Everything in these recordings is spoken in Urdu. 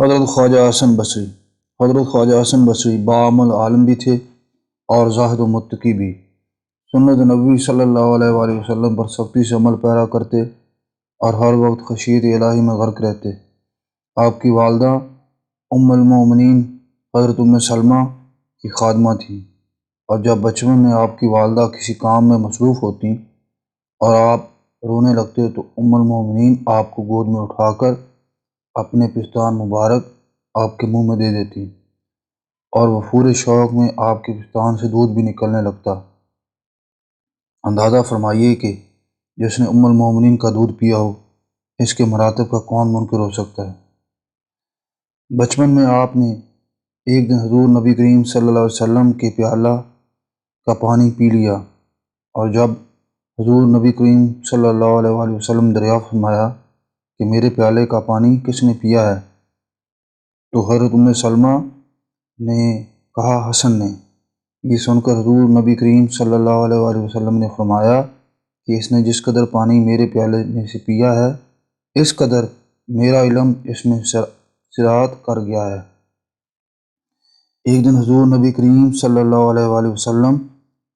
حضرت خواجہ حسن بصری بعمل عالم بھی تھے اور زاہد و متقی بھی۔ سنت نبوی صلی اللہ علیہ وآلہ وسلم پر سختی سے عمل پیرا کرتے اور ہر وقت خشیت الہی میں غرق رہتے۔ آپ کی والدہ ام المومنین حضرت ام سلمہ کی خادمہ تھیں، اور جب بچپن میں آپ کی والدہ کسی کام میں مصروف ہوتیں اور آپ رونے لگتے تو ام المومنین آپ کو گود میں اٹھا کر اپنے پستان مبارک آپ کے منہ میں دے دیتی، اور وہ پورے شوق میں آپ کے پستان سے دودھ بھی نکلنے لگتا۔ اندازہ فرمائیے کہ جس نے ام المومنین کا دودھ پیا ہو، اس کے مراتب کا کون منکر ہو سکتا ہے۔ بچپن میں آپ نے ایک دن حضور نبی کریم صلی اللہ علیہ وسلم کے پیالہ کا پانی پی لیا، اور جب حضور نبی کریم صلی اللہ علیہ وآلہ وسلم دریافت فرمایا کہ میرے پیالے کا پانی کس نے پیا ہے، تو حضرت ام سلمہ نے کہا حسن نے۔ یہ سن کر حضور نبی کریم صلی اللہ علیہ وآلہ وسلم نے فرمایا کہ اس نے جس قدر پانی میرے پیالے میں سے پیا ہے، اس قدر میرا علم اس میں سرایت کر گیا ہے۔ ایک دن حضور نبی کریم صلی اللہ علیہ وآلہ وسلم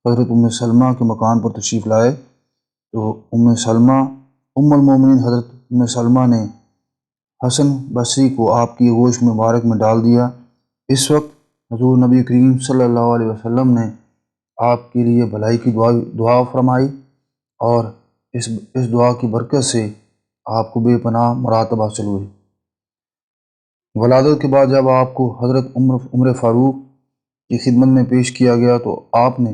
حضرت ام سلمہ کے مکان پر تشریف لائے تو ام المومنین حضرت ام سلمہ نے حسن بصری کو آپ کی آغوش مبارک میں ڈال دیا۔ اس وقت حضور نبی کریم صلی اللہ علیہ وسلم نے آپ کے لیے بھلائی کی دعا فرمائی، اور اس دعا کی برکت سے آپ کو بے پناہ مراتب حاصل ہوئے۔ ولادت کے بعد جب آپ کو حضرت عمر فاروق کی خدمت میں پیش کیا گیا تو آپ نے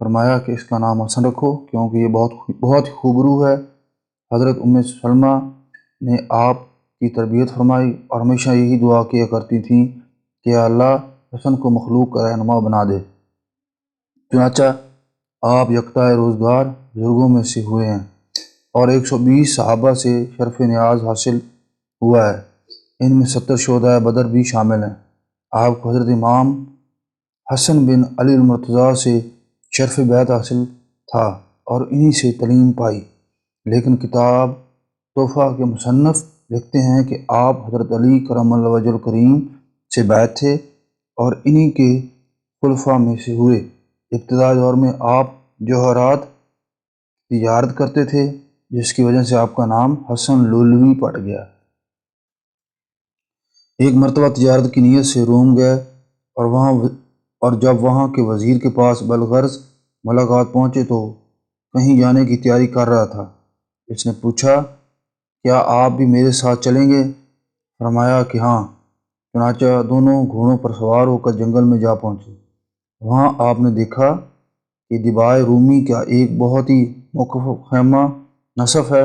فرمایا کہ اس کا نام حسن رکھو، کیونکہ یہ بہت خوبرو ہے۔ حضرت ام سلمہ نے آپ کی تربیت فرمائی اور ہمیشہ یہی دعا کیا کرتی تھیں کہ اللہ حسن کو مخلوق کا رہنما بنا دے۔ چنانچہ آپ یکتائے روزگار بزرگوں میں سے ہوئے ہیں، اور 120 صحابہ سے شرف نیاز حاصل ہوا ہے۔ ان میں 70 شہدائے بدر بھی شامل ہیں۔ آپ کو حضرت امام حسن بن علی المرتضیٰ سے شرف بیعت حاصل تھا اور انہی سے تعلیم پائی، لیکن کتاب تحفہ کے مصنف لکھتے ہیں کہ آپ حضرت علی کرم اللہ وجہ الکریم سے بیعت تھے اور انہی کے خلفاء میں سے ہوئے۔ ابتدائی دور میں آپ جوہرات تجارت کرتے تھے، جس کی وجہ سے آپ کا نام حسن لؤلؤی پڑ گیا۔ ایک مرتبہ تجارت کی نیت سے روم گئے اور جب وہاں کے وزیر کے پاس بالغرض ملاقات پہنچے تو کہیں جانے کی تیاری کر رہا تھا۔ اس نے پوچھا کیا آپ بھی میرے ساتھ چلیں گے؟ فرمایا کہ ہاں۔ چنانچہ دونوں گھوڑوں پر سوار ہو کر جنگل میں جا پہنچے۔ وہاں آپ نے دیکھا کہ دبائے رومی کا ایک بہت ہی مکفف خیمہ نصب ہے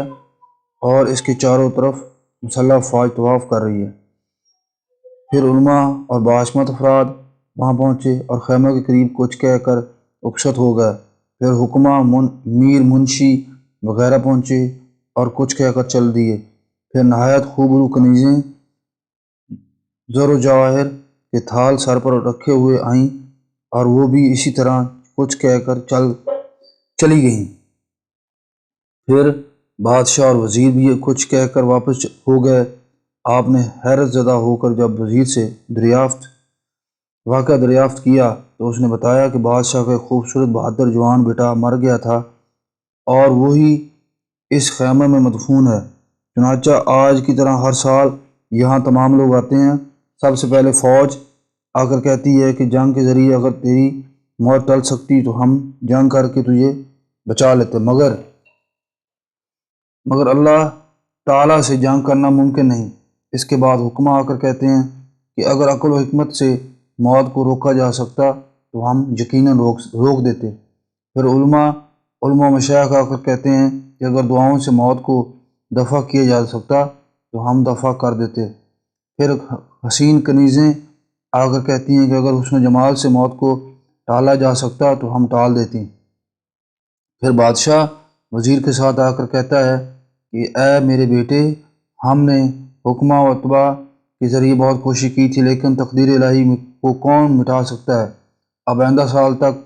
اور اس کے چاروں طرف مسلح فوج طواف کر رہی ہے۔ پھر علماء اور باشمت افراد وہاں پہنچے اور خیمہ کے قریب کچھ کہہ کر رخصت ہو گئے۔ پھر حکماء، میر، منشی وغیرہ پہنچے اور کچھ کہہ کر چل دیے۔ پھر نہایت خوبرو کنیزیں زر و جواہر کے تھال سر پر رکھے ہوئے آئیں اور وہ بھی اسی طرح کچھ کہہ کر چلی گئیں۔ پھر بادشاہ اور وزیر بھی کچھ کہہ کر واپس ہو گئے۔ آپ نے حیرت زدہ ہو کر جب وزیر سے واقعہ دریافت کیا تو اس نے بتایا کہ بادشاہ کا ایک خوبصورت بہادر جوان بیٹا مر گیا تھا اور وہی اس خیمے میں مدفون ہے۔ چنانچہ آج کی طرح ہر سال یہاں تمام لوگ آتے ہیں۔ سب سے پہلے فوج آ کر کہتی ہے کہ جنگ کے ذریعے اگر تیری موت ٹل سکتی تو ہم جنگ کر کے تجھے بچا لیتے، مگر اللہ تعالیٰ سے جنگ کرنا ممکن نہیں۔ اس کے بعد حکماء آ کر کہتے ہیں کہ اگر عقل و حکمت سے موت کو روکا جا سکتا تو ہم یقیناً روک دیتے۔ پھر علماء و مشائخ آ کر کہتے ہیں کہ اگر دعاؤں سے موت کو دفع کیا جا سکتا تو ہم دفع کر دیتے۔ پھر حسین کنیزیں آ کر کہتی ہیں کہ اگر حسن جمال سے موت کو ٹالا جا سکتا تو ہم ٹال دیتی۔ پھر بادشاہ وزیر کے ساتھ آ کر کہتا ہے کہ اے میرے بیٹے، ہم نے حکماء و اتباع کے ذریعے بہت کوشش کی تھی، لیکن تقدیر الہی کو کون مٹا سکتا ہے۔ اب آئندہ سال تک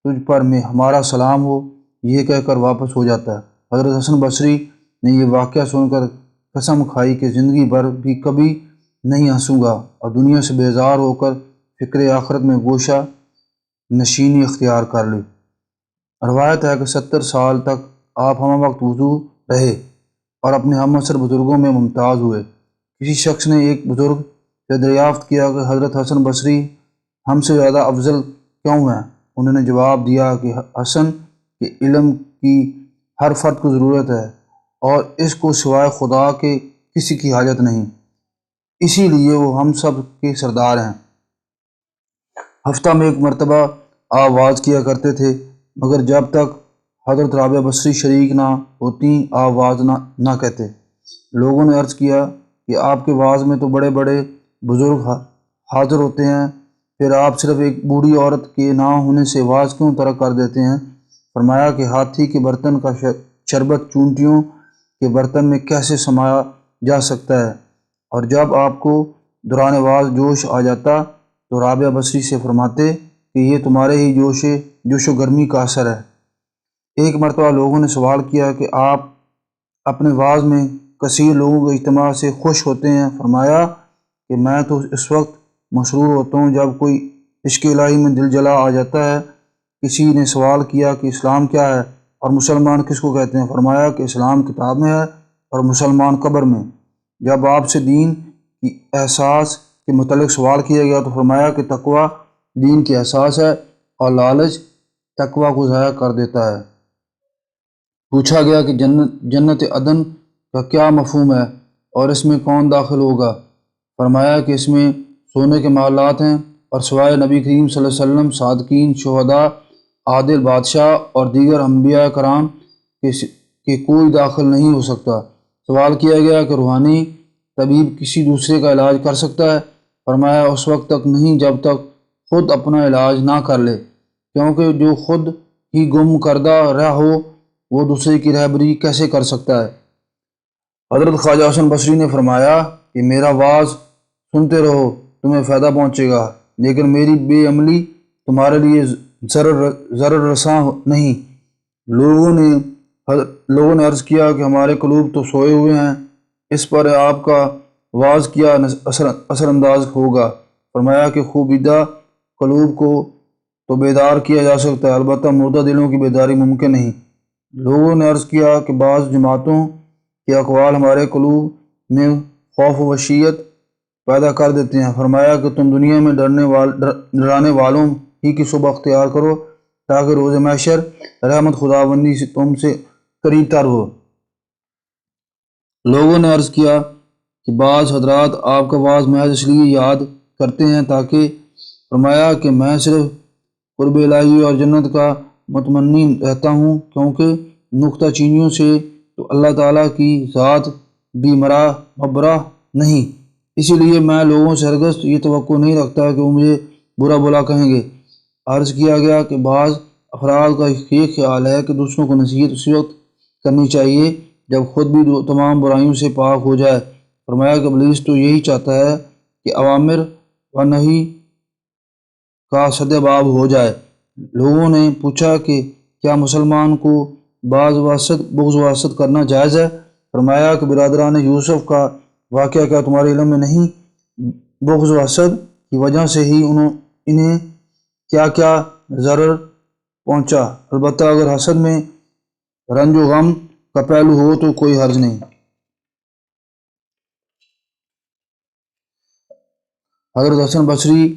تجھ پر میں ہمارا سلام ہو، یہ کہہ کر واپس ہو جاتا ہے۔ حضرت حسن بصری نے یہ واقعہ سن کر قسم کھائی کہ زندگی بھر بھی کبھی نہیں ہنسوں گا اور دنیا سے بیزار ہو کر فکر آخرت میں گوشہ نشینی اختیار کر لی۔ روایت ہے کہ 70 سال تک آپ ہمہ وقت وضو رہے اور اپنے ہم عصر بزرگوں میں ممتاز ہوئے۔ کسی شخص نے ایک بزرگ سے دریافت کیا کہ حضرت حسن بصری ہم سے زیادہ افضل کیوں ہیں؟ انہوں نے جواب دیا کہ حسن کے علم کی ہر فرد کو ضرورت ہے اور اس کو سوائے خدا کے کسی کی حاجت نہیں، اسی لیے وہ ہم سب کے سردار ہیں۔ ہفتہ میں ایک مرتبہ آپ واز کیا کرتے تھے، مگر جب تک حضرت رابعہ بصری شریک نہ ہوتیں آپ واز نہ کہتے۔ لوگوں نے عرض کیا کہ آپ کے واز میں تو بڑے بڑے بزرگ حاضر ہوتے ہیں، پھر آپ صرف ایک بوڑھی عورت کے نہ ہونے سے واز کیوں ترک کر دیتے ہیں؟ فرمایا کہ ہاتھی کے برتن کا شربت چونٹیوں کے برتن میں کیسے سمایا جا سکتا ہے؟ اور جب آپ کو دوران واز جوش آ جاتا تو رابعہ بصری سے فرماتے کہ یہ تمہارے ہی جوش و گرمی کا اثر ہے۔ ایک مرتبہ لوگوں نے سوال کیا کہ آپ اپنے واز میں کثیر لوگوں کے اجتماع سے خوش ہوتے ہیں؟ فرمایا کہ میں تو اس وقت مسرور ہوتا ہوں جب کوئی عشق الہی میں دل جلا آ جاتا ہے۔ کسی نے سوال کیا کہ اسلام کیا ہے اور مسلمان کس کو کہتے ہیں؟ فرمایا کہ اسلام کتاب میں ہے اور مسلمان قبر میں۔ جب آپ سے دین کی احساس کے متعلق سوال کیا گیا تو فرمایا کہ تقویٰ دین کی احساس ہے اور لالچ تقویٰ کو ضائع کر دیتا ہے۔ پوچھا گیا کہ جنت عدن کا کیا مفہوم ہے اور اس میں کون داخل ہوگا؟ فرمایا کہ اس میں سونے کے محلات ہیں اور سوائے نبی کریم صلی اللہ علیہ وسلم، صادقین، شہداء، عادل بادشاہ اور دیگر انبیاء کرام کہ کوئی داخل نہیں ہو سکتا۔ سوال کیا گیا کہ روحانی طبیب کسی دوسرے کا علاج کر سکتا ہے؟ فرمایا اس وقت تک نہیں جب تک خود اپنا علاج نہ کر لے، کیونکہ جو خود ہی گم کردہ رہ ہو وہ دوسرے کی رہبری کیسے کر سکتا ہے؟ حضرت خواجہ حسن بصری نے فرمایا کہ میرا واز سنتے رہو، تمہیں فائدہ پہنچے گا، لیکن میری بے عملی تمہارے لیے ضرر رساں نہیں۔ لوگوں نے عرض کیا کہ ہمارے قلوب تو سوئے ہوئے ہیں، اس پر آپ کا واز کیا اثر انداز ہوگا؟ فرمایا کہ خوابیدہ قلوب کو تو بیدار کیا جا سکتا ہے، البتہ مردہ دلوں کی بیداری ممکن نہیں۔ لوگوں نے عرض کیا کہ بعض جماعتوں کے اقوال ہمارے قلوب میں خوف و وحشیت پیدا کر دیتے ہیں۔ فرمایا کہ تم دنیا میں ڈرانے والوں ہی کی صحبت اختیار کرو تاکہ روز محشر رحمت خداوندی سے تم سے قریب تر ہو۔ لوگوں نے عرض کیا کہ بعض حضرات آپ کا واز محض اس لیے یاد کرتے ہیں تاکہ، فرمایا کہ میں صرف قرب الہی اور جنت کا متمنی رہتا ہوں، کیونکہ نکتہ چینیوں سے تو اللہ تعالیٰ کی ذات بھی مبرا نہیں، اسی لیے میں لوگوں سے ہرگز یہ توقع نہیں رکھتا کہ وہ مجھے برا بلا کہیں گے۔ عرض کیا گیا کہ بعض افراد کا یہ خیال ہے کہ دوسروں کو نصیحت اسی وقت کرنی چاہیے جب خود بھی تمام برائیوں سے پاک ہو جائے۔ فرمایا کہ ابلیس تو یہی چاہتا ہے کہ اوامر و نہی کا سدباب ہو جائے۔ لوگوں نے پوچھا کہ کیا مسلمان کو بغض و حسد کرنا جائز ہے؟ فرمایا کہ برادران یوسف کا واقعہ کیا تمہارے علم میں نہیں؟ بغض و حسد کی وجہ سے ہی انہیں کیا کیا ضرر پہنچا، البتہ اگر حسد میں رنج و غم کا پہلو ہو تو کوئی حرج نہیں۔ حضرت حسن بصری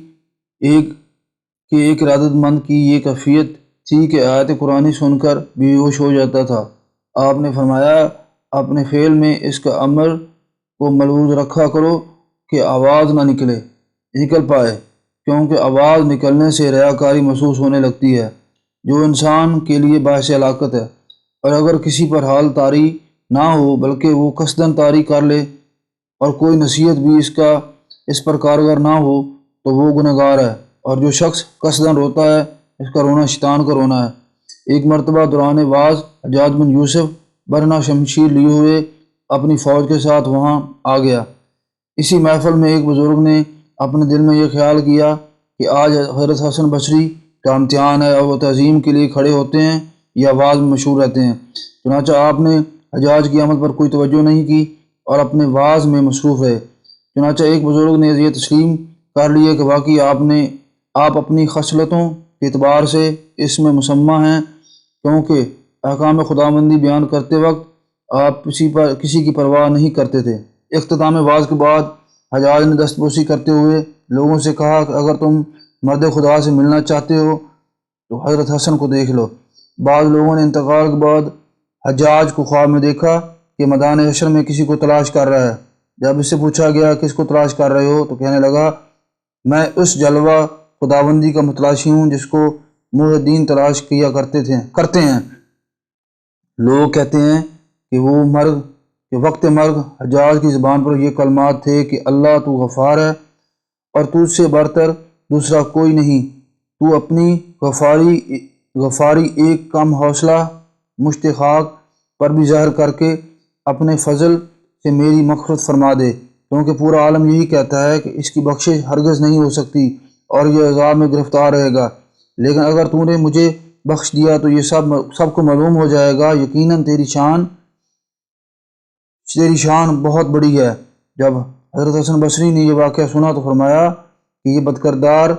ایک ارادت مند کی یہ کیفیت تھی کہ آیت قرآنی سن کر بے ہوش ہو جاتا تھا۔ آپ نے فرمایا اپنے فعل میں اس کا امر کو ملحوظ رکھا کرو کہ آواز نہ نکل پائے، کیونکہ آواز نکلنے سے ریاکاری محسوس ہونے لگتی ہے جو انسان کے لیے باعث ہلاکت ہے، اور اگر کسی پر حال طاری نہ ہو بلکہ وہ قصداً طاری کر لے اور کوئی نصیحت بھی اس پر کارگر نہ ہو تو وہ گنہگار ہے، اور جو شخص قصداً روتا ہے اس کا رونا شیطان کا رونا ہے۔ ایک مرتبہ دوران واز حجاج بن یوسف برنا شمشیر لیے ہوئے اپنی فوج کے ساتھ وہاں آ گیا۔ اسی محفل میں ایک بزرگ نے اپنے دل میں یہ خیال کیا کہ آج حضرت حسن بصری کا امتحان ہے اور وہ تعظیم کے لیے کھڑے ہوتے ہیں یا واز میں مشہور رہتے ہیں۔ چنانچہ آپ نے حجاج کی آمد پر کوئی توجہ نہیں کی اور اپنے واز میں مصروف رہے۔ چنانچہ ایک بزرگ نے یہ تسلیم کر لیا کہ واقعی آپ اپنی خصلتوں کے اعتبار سے اس میں مسمہ ہیں، کیونکہ احکام خداوندی بیان کرتے وقت آپ کسی کی پرواہ نہیں کرتے تھے۔ اختتام وعظ کے بعد حجاج نے دستبوسی کرتے ہوئے لوگوں سے کہا کہ اگر تم مرد خدا سے ملنا چاہتے ہو تو حضرت حسن کو دیکھ لو۔ بعض لوگوں نے انتقال کے بعد حجاج کو خواب میں دیکھا کہ میدان حشر میں کسی کو تلاش کر رہا ہے۔ جب اس سے پوچھا گیا کس کو تلاش کر رہے ہو تو کہنے لگا میں اس جلوہ خداوندی کا متلاشی ہوں جس کو محی الدین تلاش کیا کرتے ہیں۔ لوگ کہتے ہیں کہ وقت مرگ حجاج کی زبان پر یہ کلمات تھے کہ اللہ تو غفار ہے اور تجھ سے برتر دوسرا کوئی نہیں، تو اپنی غفاری ایک کم حوصلہ مشت خاک پر بھی ظاہر کر کے اپنے فضل سے میری مغفرت فرما دے، کیونکہ پورا عالم یہی کہتا ہے کہ اس کی بخشش ہرگز نہیں ہو سکتی اور یہ عذاب میں گرفتار رہے گا، لیکن اگر تو نے مجھے بخش دیا تو یہ سب کو معلوم ہو جائے گا، یقیناً تیری شان بہت بڑی ہے۔ جب حضرت حسن بصری نے یہ واقعہ سنا تو فرمایا کہ یہ بدکردار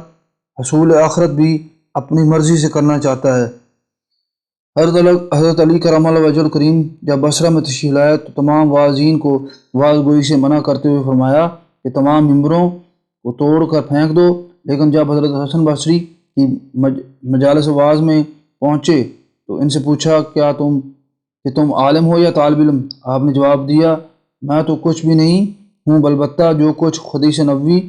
حصول آخرت بھی اپنی مرضی سے کرنا چاہتا ہے۔ حضرت علی کرم اللہ وجہ الکریم جب بصرہ میں تشریف لائے تو تمام واعظین کو وعظ گوئی سے منع کرتے ہوئے فرمایا کہ تمام ممبروں کو توڑ کر پھینک دو، لیکن جب حضرت حسن بصری کی مجالس وعظ میں پہنچے تو ان سے پوچھا کہ تم عالم ہو یا طالب علم؟ آپ نے جواب دیا میں تو کچھ بھی نہیں ہوں، البتہ جو کچھ حدیث نبوی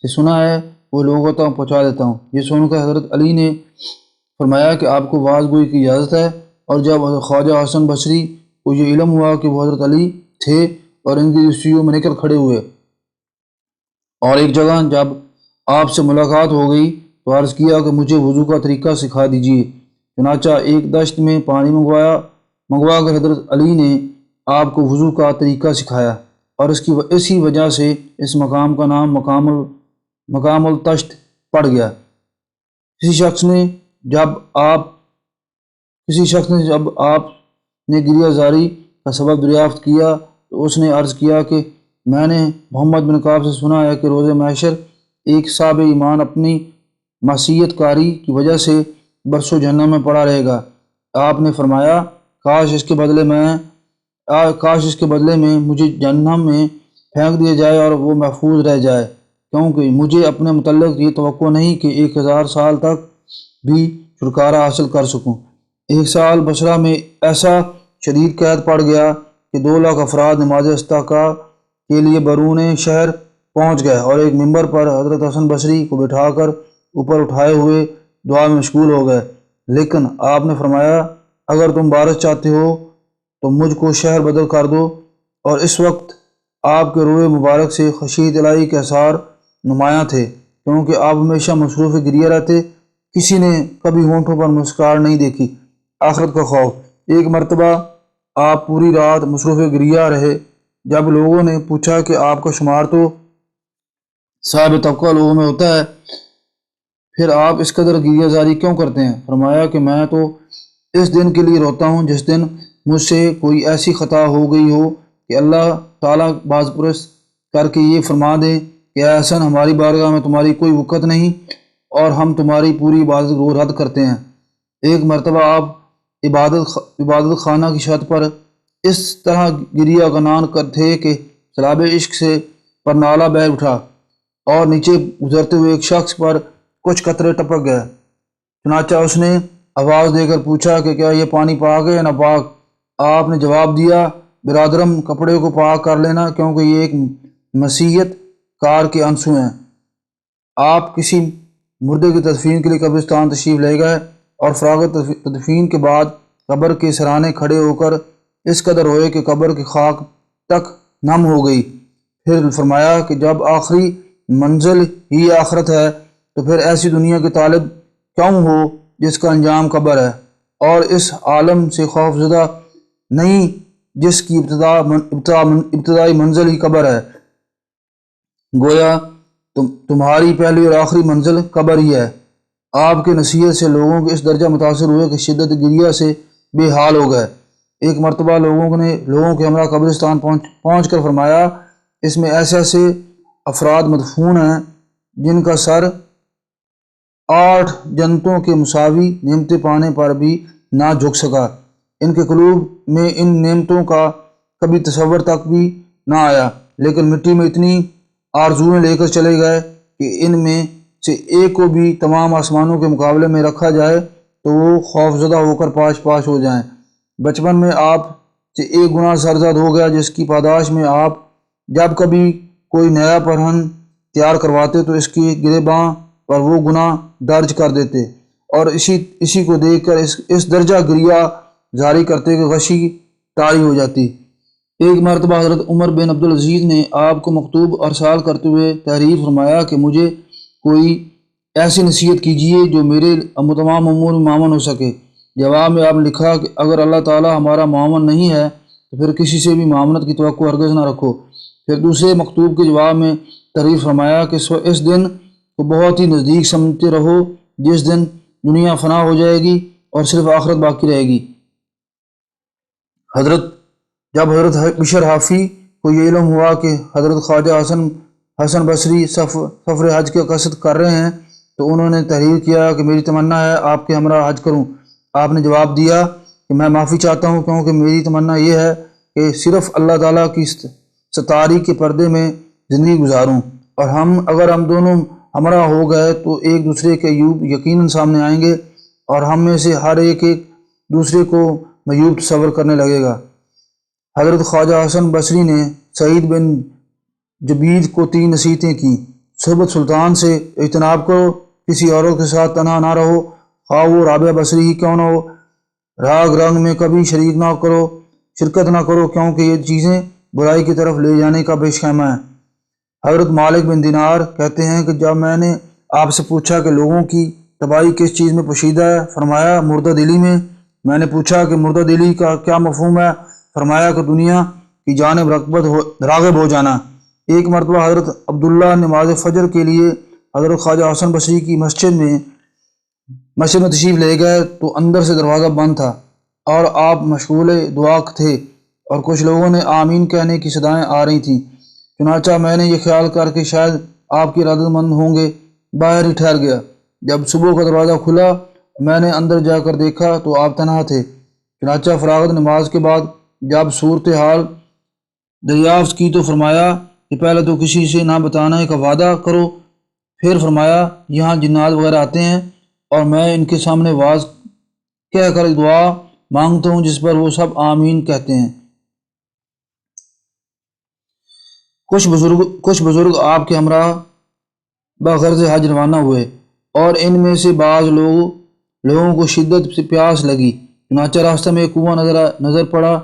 سے سنا ہے وہ لوگوں تک پہنچا دیتا ہوں۔ یہ سن کر حضرت علی نے فرمایا کہ آپ کو وعظ گوئی کی اجازت ہے، اور جب خواجہ حسن بصری کو یہ علم ہوا کہ وہ حضرت علی تھے اور ان کی رسیوں میں نکل کھڑے ہوئے، اور ایک جگہ جب آپ سے ملاقات ہو گئی تو عرض کیا کہ مجھے وضو کا طریقہ سکھا دیجیے۔ چنانچہ ایک دشت میں پانی منگوا کر حضرت علی نے آپ کو وضو کا طریقہ سکھایا، اور اسی وجہ سے اس مقام کا نام مقام الطشت پڑ گیا۔ کسی شخص نے جب آپ نے گریہ زاری کا سبب دریافت کیا تو اس نے عرض کیا کہ میں نے محمد بن کعب سے سنا ہے کہ روز محشر ایک صاحب ایمان اپنی معصیت کاری کی وجہ سے برسوں جہنم میں پڑا رہے گا۔ آپ نے فرمایا کاش اس کے بدلے میں مجھے جہنم میں پھینک دیا جائے اور وہ محفوظ رہ جائے، کیونکہ مجھے اپنے متعلق یہ توقع نہیں کہ 1000 سال تک بھی چھٹکارا حاصل کر سکوں۔ ایک سال بصرہ میں ایسا شدید قحط پڑ گیا کہ 2 لاکھ افراد نماز استسقاء کے لیے بیرون شہر پہنچ گئے، اور ایک ممبر پر حضرت حسن بصری کو بٹھا کر اوپر اٹھائے ہوئے دعا میں مشغول ہو گئے، لیکن آپ نے فرمایا اگر تم بارش چاہتے ہو تو مجھ کو شہر بدل کر دو، اور اس وقت آپ کے روئے مبارک سے خشیت الہی کے آثار نمایاں تھے، کیونکہ آپ ہمیشہ مصروف گریہ رہتے، کسی نے کبھی ہونٹوں پر مسکراہٹ نہیں دیکھی۔ آخرت کا خوف۔ ایک مرتبہ آپ پوری رات مصروف گریہ رہے۔ جب لوگوں نے پوچھا کہ آپ کا شمار تو صاحب تقویٰ لوگوں میں ہوتا ہے، پھر آپ اس قدر گریہ زاری کیوں کرتے ہیں؟ فرمایا کہ میں تو اس دن کے لیے روتا ہوں جس دن مجھ سے کوئی ایسی خطا ہو گئی ہو کہ اللہ تعالیٰ باز پرس کر کے یہ فرما دے کہ اے حسن ہماری بارگاہ میں تمہاری کوئی وقت نہیں اور ہم تمہاری پوری عبادت کو رد کرتے ہیں۔ ایک مرتبہ آپ عبادت خانہ کی چھت پر اس طرح گریہ غنان تھے کہ سیلاب عشق سے پر نالہ بہہ اٹھا اور نیچے گزرتے ہوئے ایک شخص پر کچھ قطرے ٹپک گئے۔ چنانچہ اس نے آواز دے کر پوچھا کہ کیا یہ پانی پاک ہے یا ناپاک؟ آپ نے جواب دیا برادرم کپڑے کو پاک کر لینا، کیونکہ یہ ایک مسیحیت کار کے انسو ہیں۔ آپ کسی مردے کی تدفین کے لیے قبرستان تشریف لے گئے اور فراغت تدفین کے بعد قبر کے سرانے کھڑے ہو کر اس قدر روئے کہ قبر کی خاک تک نم ہو گئی۔ پھر فرمایا کہ جب آخری منزل ہی آخرت ہے تو پھر ایسی دنیا کے طالب کیوں ہو جس کا انجام قبر ہے، اور اس عالم سے خوف زدہ نہیں جس کی ابتدائی منزل ہی قبر ہے۔ گویا تمہاری پہلی اور آخری منزل قبر ہی ہے۔ آپ کے نصیحت سے لوگوں کے اس درجہ متاثر ہوئے کہ شدت گریہ سے بے حال ہو گئے۔ ایک مرتبہ لوگوں کے ہمراہ قبرستان پہنچ کر فرمایا اس میں ایسے افراد مدفون ہیں جن کا سر 8 جنتوں کے مساوی نعمتیں پانے پر بھی نہ جھک سکا۔ ان کے قلوب میں ان نعمتوں کا کبھی تصور تک بھی نہ آیا، لیکن مٹی میں اتنی آرزوئیں لے کر چلے گئے کہ ان میں سے ایک کو بھی تمام آسمانوں کے مقابلے میں رکھا جائے تو وہ خوفزدہ ہو کر پاش پاش ہو جائیں۔ بچپن میں آپ سے ایک گناہ سرزد ہو گیا جس کی پاداش میں آپ جب کبھی کوئی نیا پرہن تیار کرواتے تو اس کی گریباں پر وہ گناہ درج کر دیتے اور اسی کو دیکھ کر اس درجہ گریہ جاری کرتے کہ غشی طاری ہو جاتی۔ ایک مرتبہ حضرت عمر بن عبدالعزیز نے آپ کو مکتوب ارسال کرتے ہوئے تحریر فرمایا کہ مجھے کوئی ایسی نصیحت کیجیے جو میرے تمام امور میں معاون ہو سکے۔ جواب میں آپ نے لکھا کہ اگر اللہ تعالی ہمارا معاون نہیں ہے تو پھر کسی سے بھی معاونت کی توقع ہرگز نہ رکھو۔ پھر دوسرے مکتوب کے جواب میں تحریر فرمایا کہ اس دن کو بہت ہی نزدیک سمجھتے رہو جس دن دنیا فنا ہو جائے گی اور صرف آخرت باقی رہے گی۔ جب حضرت بشر حافی کو یہ علم ہوا کہ حضرت خواجہ حسن بصری سفر حج کے قصد کر رہے ہیں تو انہوں نے تحریر کیا کہ میری تمنا ہے آپ کے ہمراہ حج کروں۔ آپ نے جواب دیا کہ میں معافی چاہتا ہوں کیونکہ میری تمنا یہ ہے کہ صرف اللہ تعالیٰ کی ستاری کے پردے میں زندگی گزاروں، اور اگر ہم دونوں ہمراہ ہو گئے تو ایک دوسرے کے عیوب یقیناً سامنے آئیں گے اور ہم میں سے ہر ایک دوسرے کو معیوب تصور کرنے لگے گا۔ حضرت خواجہ حسن بصری نے سعید بن جبید کو 3 نصیحتیں کیں۔ صحبت سلطان سے اجتناب کرو، کسی عورت کے ساتھ تنہا نہ رہو، خواہ وہ رابعہ بصری ہی کیوں نہ ہو، راگ رنگ میں کبھی شرکت نہ کرو کیونکہ یہ چیزیں برائی کی طرف لے جانے کا پیش خیمہ ہیں۔ حضرت مالک بن دینار کہتے ہیں کہ جب میں نے آپ سے پوچھا کہ لوگوں کی تباہی کس چیز میں پوشیدہ ہے، فرمایا مردہ دلی میں۔ میں نے پوچھا کہ مردہ دلی کا کیا مفہوم ہے، فرمایا کہ دنیا کی جانب راغب ہو جانا۔ ایک مرتبہ حضرت عبداللہ نماز فجر کے لیے حضرت خواجہ حسن بصری کی مسجد میں تشریف لے گئے تو اندر سے دروازہ بند تھا اور آپ مشغول دعا تھے اور کچھ لوگوں نے آمین کہنے کی صدائیں آ رہی تھیں۔ چنانچہ میں نے یہ خیال کر کے شاید آپ کی رضامند مند ہوں گے، باہر ہی ٹھہر گیا۔ جب صبح کا دروازہ کھلا میں نے اندر جا کر دیکھا تو آپ تنہا تھے۔ چنانچہ فراغت نماز کے بعد جب صورتحال دریافت کی تو فرمایا کہ پہلے تو کسی سے نہ بتانے کا وعدہ کرو، پھر فرمایا یہاں جنات وغیرہ آتے ہیں اور میں ان کے سامنے واز کہہ کر دعا مانگتا ہوں جس پر وہ سب آمین کہتے ہیں۔ کچھ بزرگ آپ کے ہمراہ بغرض حج روانہ ہوئے اور ان میں سے بعض لوگوں کو شدت سے پیاس لگی۔ چنانچہ راستہ میں ایک کنواں نظر پڑا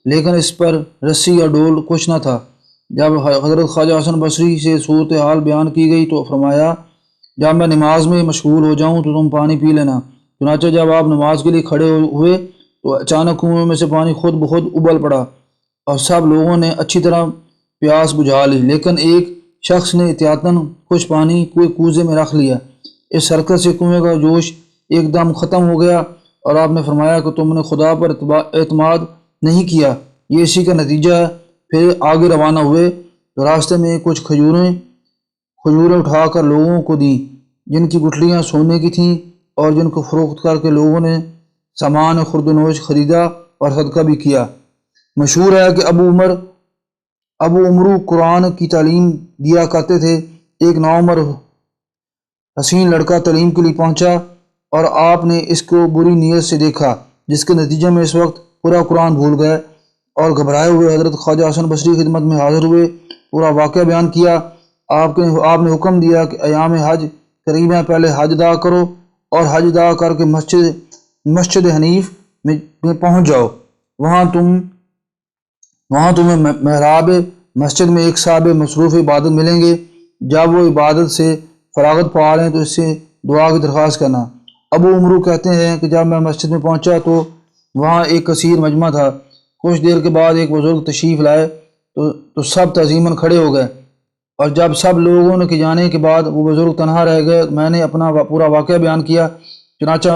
لیکن اس پر رسی یا ڈول کچھ نہ تھا۔ جب حضرت خواجہ حسن بصری سے صورتحال بیان کی گئی تو فرمایا جب میں نماز میں مشغول ہو جاؤں تو تم پانی پی لینا۔ چنانچہ جب آپ نماز کے لیے کھڑے ہوئے تو اچانک کنویں میں سے پانی خود بخود ابل پڑا اور سب لوگوں نے اچھی طرح پیاس بجھا لی، لیکن ایک شخص نے احتیاطاً کچھ پانی کوئی کوزے میں رکھ لیا۔ اس حرکت سے کنویں کا جوش ایک دم ختم ہو گیا اور آپ نے فرمایا کہ تم نے خدا پر اعتماد نہیں کیا، یہ اسی کا نتیجہ ہے۔ پھر آگے روانہ ہوئے تو راستے میں کچھ کھجوریں اٹھا کر لوگوں کو دیں جن کی گٹھلیاں سونے کی تھیں اور جن کو فروخت کر کے لوگوں نے سامان خرد و نوش خریدا اور صدقہ بھی کیا۔ مشہور ہے کہ ابو عمرو قرآن کی تعلیم دیا کرتے تھے۔ ایک نوعمر حسین لڑکا تعلیم کے لیے پہنچا اور آپ نے اس کو بری نیت سے دیکھا جس کے نتیجے میں اس وقت پورا قرآن بھول گئے اور گھبرائے ہوئے حضرت خواجہ حسن بصری کی خدمت میں حاضر ہوئے، پورا واقعہ بیان کیا۔ آپ نے حکم دیا کہ ایام حج قریب ہیں، پہلے حج ادا کرو اور حج ادا کر کے مسجد حنیف میں پہنچ جاؤ، وہاں تمہیں محراب مسجد میں ایک صاحب مصروف عبادت ملیں گے، جب وہ عبادت سے فراغت پا لیں تو اس سے دعا کی درخواست کرنا۔ ابو عمرو کہتے ہیں کہ جب میں مسجد میں پہنچا تو وہاں ایک کثیر مجمع تھا۔ کچھ دیر کے بعد ایک بزرگ تشریف لائے تو سب تعظیماً کھڑے ہو گئے اور جب سب لوگوں کے جانے کے بعد وہ بزرگ تنہا رہ گئے میں نے اپنا پورا واقعہ بیان کیا۔ چنانچہ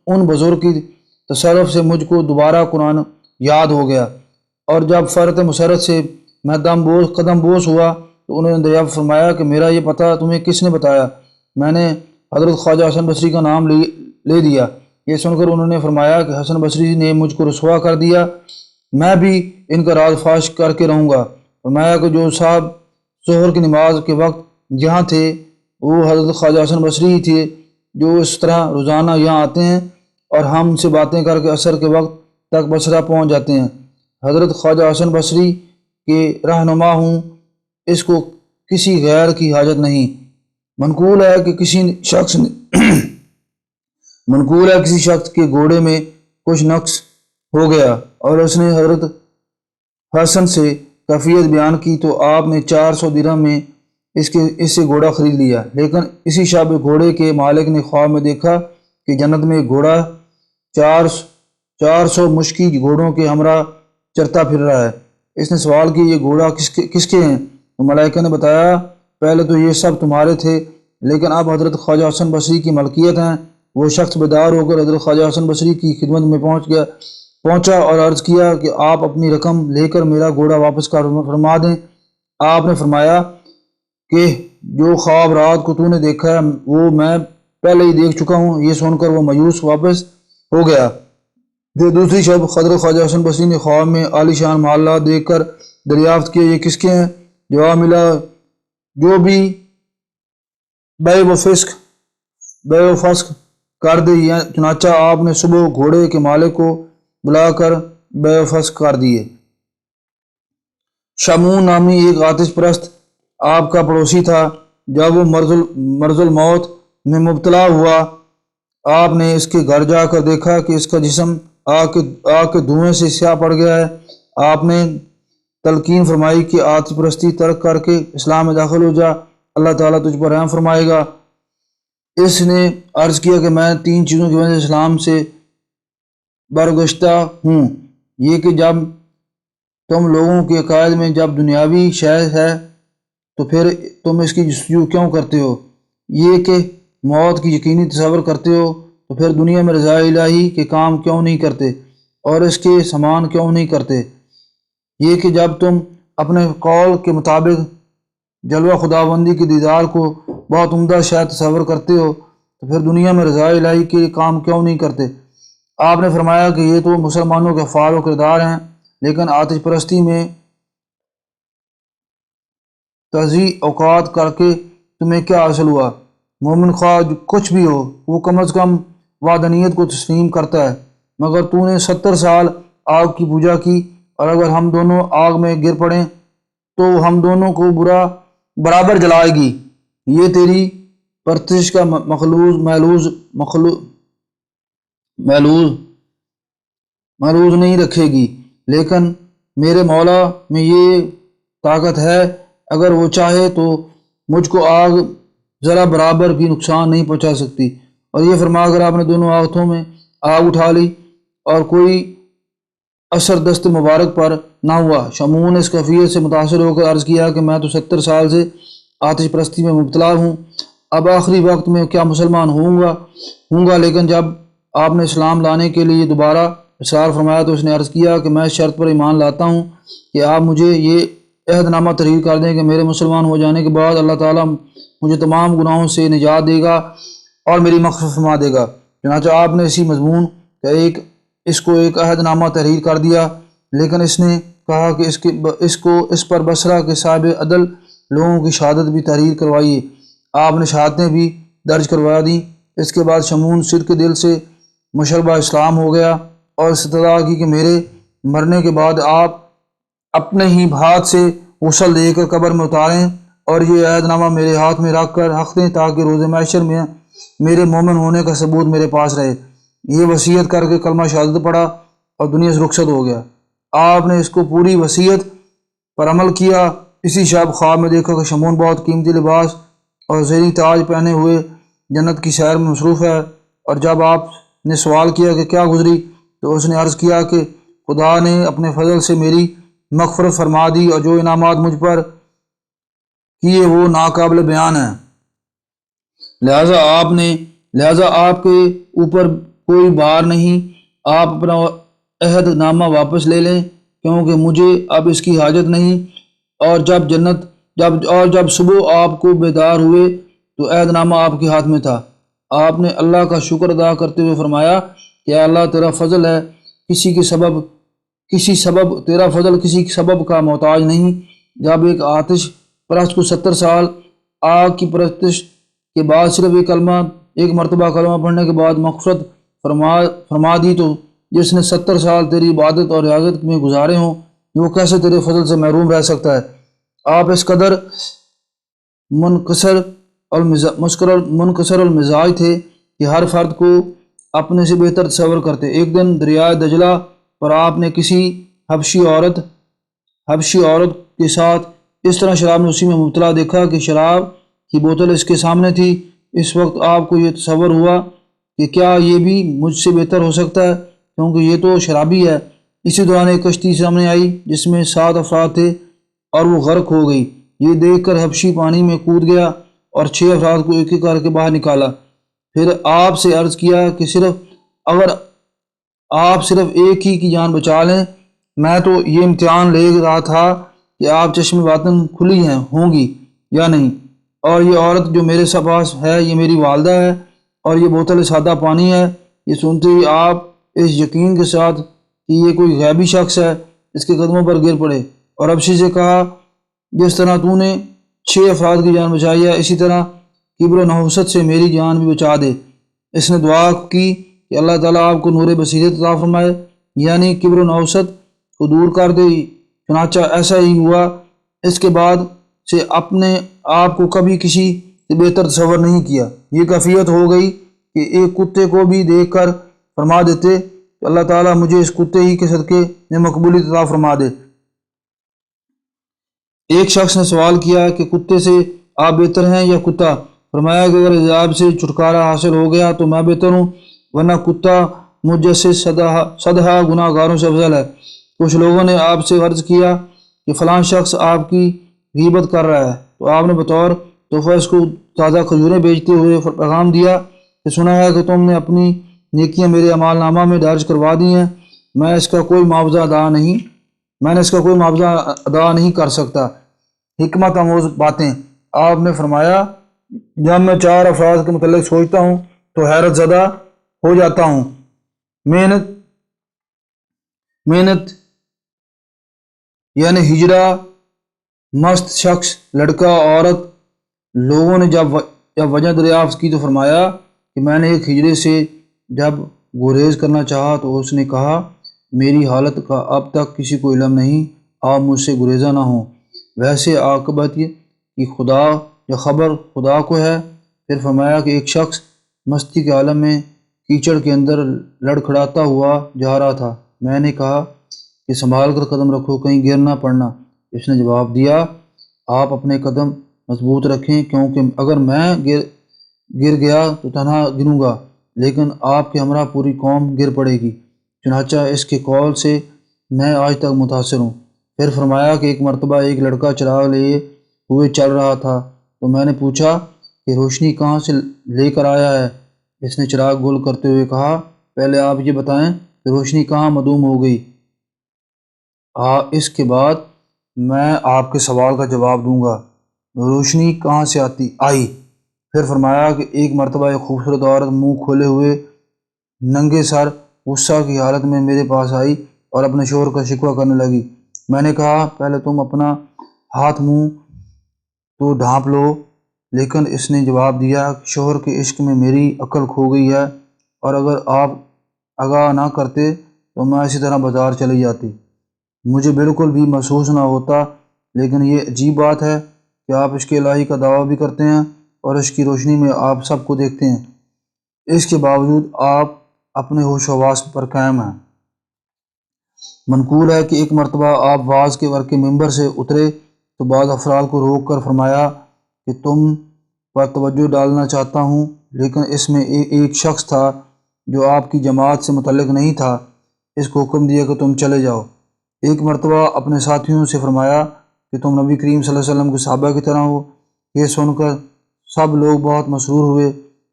ان بزرگ کی تصرف سے مجھ کو دوبارہ قرآن یاد ہو گیا اور جب فرت مسرت سے میں قدم بوس ہوا تو انہوں نے دریافت فرمایا کہ میرا یہ پتہ تمہیں کس نے بتایا؟ میں نے حضرت خواجہ حسن بصری کا نام لے دیا۔ یہ سن کر انہوں نے فرمایا کہ حسن بصری نے مجھ کو رسوا کر دیا، میں بھی ان کا راز فاش کر کے رہوں گا۔ فرمایا کہ جو صاحب ظہر کی نماز کے وقت یہاں تھے وہ حضرت خواجہ حسن بصری ہی تھے، جو اس طرح روزانہ یہاں آتے ہیں اور ہم سے باتیں کر کے عصر کے وقت تک بصرہ پہنچ جاتے ہیں۔ حضرت خواجہ حسن بصری کے رہنما ہوں، اس کو کسی غیر کی حاجت نہیں۔ منقول ہے کہ کسی شخص کے گھوڑے میں کچھ نقص ہو گیا اور اس نے حضرت حسن سے کیفیت بیان کی تو آپ نے 400 درہم میں اس سے گھوڑا خرید لیا۔ لیکن اسی شب گھوڑے کے مالک نے خواب میں دیکھا کہ جنت میں ایک گھوڑا 400 مشکی گھوڑوں کے ہمراہ چرتا پھر رہا ہے۔ اس نے سوال کیا یہ گھوڑا کس کے ہیں؟ تو ملائکہ نے بتایا پہلے تو یہ سب تمہارے تھے، لیکن اب حضرت خواجہ حسن بصری کی ملکیت ہیں۔ وہ شخص بیدار ہو کر حضرت خواجہ حسن بصری کی خدمت میں پہنچا اور عرض کیا کہ آپ اپنی رقم لے کر میرا گھوڑا واپس فرما دیں۔ آپ نے فرمایا کہ جو خواب رات کو تو نے دیکھا ہے وہ میں پہلے ہی دیکھ چکا ہوں۔ یہ سن کر وہ مایوس واپس ہو گیا۔ پھر دوسری شب حضرت خواجہ حسن بصری نے خواب میں عالی شان محلہ دیکھ کر دریافت کیا یہ کس کے ہیں؟ جواب ملا جو بھی بے و فسق کر دے۔ چنانچہ آپ نے صبح گھوڑے کے مالک کو بلا کر بے و فسق کر دیے۔ شمون نامی ایک آتش پرست آپ کا پڑوسی تھا۔ جب وہ مرض الموت میں مبتلا ہوا آپ نے اس کے گھر جا کر دیکھا کہ اس کا جسم آگ کے دھوئیں سے سیاہ پڑ گیا ہے۔ آپ نے تلقین فرمائی کہ آتش پرستی ترک کر کے اسلام میں داخل ہو جا، اللہ تعالیٰ تجھ پر رحم فرمائے گا۔ اس نے عرض کیا کہ میں 3 چیزوں کی وجہ سے اسلام سے برگشتہ ہوں، یہ کہ جب تم لوگوں کے عقائد میں جب دنیاوی شے ہے تو پھر تم اس کی جستجو کیوں کرتے ہو، یہ کہ موت کی یقینی تصور کرتے ہو تو پھر دنیا میں رضا الہی کے کام کیوں نہیں کرتے اور اس کے سامان کیوں نہیں کرتے، یہ کہ جب تم اپنے قول کے مطابق جلوہ خداوندی کے دیدار کو بہت عمدہ شے تصور کرتے ہو تو پھر دنیا میں رضا الہی کے کام کیوں نہیں کرتے۔ آپ نے فرمایا کہ یہ تو مسلمانوں کے افعال و کردار ہیں، لیکن آتش پرستی میں تضیع اوقات کر کے تمہیں کیا حاصل ہوا؟ مومن خواہ کچھ بھی ہو وہ کم از کم وحدانیت کو تسلیم کرتا ہے، مگر تو نے 70 سال آگ کی پوجا کی اور اگر ہم دونوں آگ میں گر پڑیں تو ہم دونوں کو برابر جلائے گی، یہ تیری پرستش کا محلوظ نہیں رکھے گی، لیکن میرے مولا میں یہ طاقت ہے اگر وہ چاہے تو مجھ کو آگ ذرا برابر بھی نقصان نہیں پہنچا سکتی۔ اور یہ فرما کر آپ نے دونوں ہاتھوں میں آگ اٹھا لی اور کوئی اثر دست مبارک پر نہ ہوا۔ شمون نے اس کیفیت سے متاثر ہو کر عرض کیا کہ میں تو 70 سال سے آتش پرستی میں مبتلا ہوں، اب آخری وقت میں کیا مسلمان ہوں گا۔ لیکن جب آپ نے اسلام لانے کے لیے دوبارہ اصرار فرمایا تو اس نے عرض کیا کہ میں اس شرط پر ایمان لاتا ہوں کہ آپ مجھے یہ عہد نامہ تحریر کر دیں کہ میرے مسلمان ہو جانے کے بعد اللہ تعالیٰ مجھے تمام گناہوں سے نجات دے گا اور میری مغفرت فرما دے گا۔ چنانچہ آپ نے اسی مضمون کا اس کو ایک عہد نامہ تحریر کر دیا، لیکن اس نے کہا کہ اس پر بصرہ کے صاحب عدل لوگوں کی شہادت بھی تحریر کروائیے۔ آپ نے شہادتیں بھی درج کروا دیں۔ اس کے بعد شمون صدق دل سے مشربہ اسلام ہو گیا اور استدعا کی کہ میرے مرنے کے بعد آپ اپنے ہی ہاتھ سے غسل دے کر قبر میں اتاریں اور یہ عہد نامہ میرے ہاتھ میں رکھ کر حق دیں تاکہ روز محشر میں میرے مومن ہونے کا ثبوت میرے پاس رہے۔ یہ وصیت کر کے کلمہ شہادت پڑھا اور دنیا سے رخصت ہو گیا۔ آپ نے اس کو پوری وصیت پر عمل کیا۔ اسی شب خواب میں دیکھا کہ شمون بہت قیمتی لباس اور زرعی تاج پہنے ہوئے جنت کی سیر میں مصروف ہے، اور جب آپ نے سوال کیا کہ کیا گزری تو اس نے عرض کیا کہ خدا نے اپنے فضل سے میری مغفرت فرما دی اور جو انعامات مجھ پر کیے وہ ناقابل بیان ہیں، لہٰذا آپ کے اوپر کوئی بار نہیں، آپ اپنا عہد نامہ واپس لے لیں کیونکہ مجھے اب اس کی حاجت نہیں، اور جب جنت جب صبح آپ کو بیدار ہوئے تو عہد نامہ آپ کے ہاتھ میں تھا۔ آپ نے اللہ کا شکر ادا کرتے ہوئے فرمایا کہ اے اللہ تیرا فضل ہے، تیرا فضل کسی سبب کا محتاج نہیں۔ جب ایک آتش پرست کو 70 سال آگ کی پرستش کے بعد صرف ایک مرتبہ کلمہ پڑھنے کے بعد مغفرت فرما دی، تو جس نے 70 سال تیری عبادت اور ریاضت میں گزارے ہوں، وہ کیسے تیرے فضل سے محروم رہ سکتا ہے؟ آپ اس قدر منکسر المزاج تھے کہ ہر فرد کو اپنے سے بہتر تصور کرتے۔ ایک دن دریائے دجلہ پر آپ نے کسی حبشی عورت کے ساتھ اس طرح شراب نوشی میں مبتلا دیکھا کہ شراب کی بوتل اس کے سامنے تھی۔ اس وقت آپ کو یہ تصور ہوا کہ کیا یہ بھی مجھ سے بہتر ہو سکتا ہے، کیونکہ یہ تو شرابی ہے۔ اسی دوران ایک کشتی سامنے آئی جس میں 7 افراد تھے اور وہ غرق ہو گئی۔ یہ دیکھ کر حبشی پانی میں کود گیا اور 6 افراد کو ایک ایک کر کے باہر نکالا۔ پھر آپ سے عرض کیا کہ اگر آپ صرف ایک ہی کی جان بچا لیں۔ میں تو یہ امتحان لے رہا تھا کہ آپ چشم باطن کھلی ہوں گی یا نہیں، اور یہ عورت جو میرے پاس ہے یہ میری والدہ ہے، اور یہ بوتل سادہ پانی ہے۔ یہ سنتے ہی آپ اس یقین کے ساتھ کہ یہ کوئی غیبی شخص ہے اس کے قدموں پر گر پڑے اور حبشی سے کہا، جس طرح تو نے 6 افراد کی جان بچائی ہے، اسی طرح کبر و نحوست سے میری جان بھی بچا دے۔ اس نے دعا کی کہ اللہ تعالیٰ آپ کو نور بصیرت عطا فرمائے، یعنی کبر و نحوست کو دور کر دے۔ چنانچہ ایسا ہی ہوا۔ اس کے بعد سے اپنے آپ کو کبھی کسی سے بہتر تصور نہیں کیا۔ یہ کیفیت ہو گئی کہ ایک کتے کو بھی دیکھ کر فرما دیتے کہ اللہ تعالیٰ مجھے اس کتے ہی کے صدقے میں مقبولیت عطا فرما دے۔ ایک شخص نے سوال کیا کہ کتے سے آپ بہتر ہیں یا کتا؟ فرمایا کہ اگر عذاب سے چھٹکارا حاصل ہو گیا تو میں بہتر ہوں، ورنہ کتا مجھ جیسے صدہا گناہ گاروں سے افضل ہے۔ کچھ لوگوں نے آپ سے عرض کیا کہ فلاں شخص آپ کی غیبت کر رہا ہے، تو آپ نے بطور تحفہ اس کو تازہ کھجوریں بیچتے ہوئے پیغام دیا کہ سنا ہے کہ تم نے اپنی نیکیاں میرے اعمال نامہ میں درج کروا دی ہیں، میں نے اس کا کوئی معاوضہ ادا نہیں کر سکتا۔ حکمت آموز باتیں۔ آپ نے فرمایا، جب میں 4 افراد کے متعلق سوچتا ہوں تو حیرت زدہ ہو جاتا ہوں۔ محنت یعنی ہجرہ، مست شخص، لڑکا، عورت۔ لوگوں نے جب وجہ دریافت کی تو فرمایا کہ میں نے ایک ہجرے سے جب گریز کرنا چاہا تو اس نے کہا، میری حالت کا اب تک کسی کو علم نہیں، آپ مجھ سے گریزاں نہ ہوں، ویسے عاقبت کی خبر خدا کو ہے۔ پھر فرمایا کہ ایک شخص مستی کے عالم میں کیچڑ کے اندر لڑکھڑاتا ہوا جا رہا تھا۔ میں نے کہا کہ سنبھال کر قدم رکھو، کہیں گر نہ پڑنا۔ اس نے جواب دیا، آپ اپنے قدم مضبوط رکھیں، کیونکہ اگر میں گر گیا تو تنہا گروں گا، لیکن آپ کے ہمراہ پوری قوم گر پڑے گی۔ چنانچہ اس کے قول سے میں آج تک متاثر ہوں۔ پھر فرمایا کہ ایک مرتبہ ایک لڑکا چراغ لیے ہوئے چل رہا تھا، تو میں نے پوچھا کہ روشنی کہاں سے لے کر آیا ہے؟ اس نے چراغ گول کرتے ہوئے کہا، پہلے آپ یہ بتائیں کہ روشنی کہاں معدوم ہو گئی، اس کے بعد میں آپ کے سوال کا جواب دوں گا، روشنی کہاں سے آئی۔ پھر فرمایا کہ ایک مرتبہ ایک خوبصورت عورت منہ کھولے ہوئے ننگے سر غصہ کی حالت میں میرے پاس آئی اور اپنے شوہر کا شکوہ کرنے لگی۔ میں نے کہا، پہلے تم اپنا ہاتھ منہ تو ڈھانپ لو، لیکن اس نے جواب دیا کہ شوہر کے عشق میں میری عقل کھو گئی ہے، اور اگر آپ آگاہ نہ کرتے تو میں اسی طرح بازار چلی جاتی، مجھے بالکل بھی محسوس نہ ہوتا۔ لیکن یہ عجیب بات ہے کہ آپ عشق الہی کا دعویٰ بھی کرتے ہیں اور اس کی روشنی میں آپ سب کو دیکھتے ہیں، اس کے باوجود آپ اپنے ہوش و حواس پر قائم ہیں۔ منقول ہے کہ ایک مرتبہ آپ واعظ کے ممبر سے اترے تو بعض افراد کو روک کر فرمایا کہ تم پر توجہ ڈالنا چاہتا ہوں، لیکن اس میں ایک شخص تھا جو آپ کی جماعت سے متعلق نہیں تھا، اس کو حکم دیا کہ تم چلے جاؤ۔ ایک مرتبہ اپنے ساتھیوں سے فرمایا کہ تم نبی کریم صلی اللہ علیہ وسلم کے صحابہ کی طرح ہو۔ یہ سن کر سب لوگ بہت مسرور ہوئے۔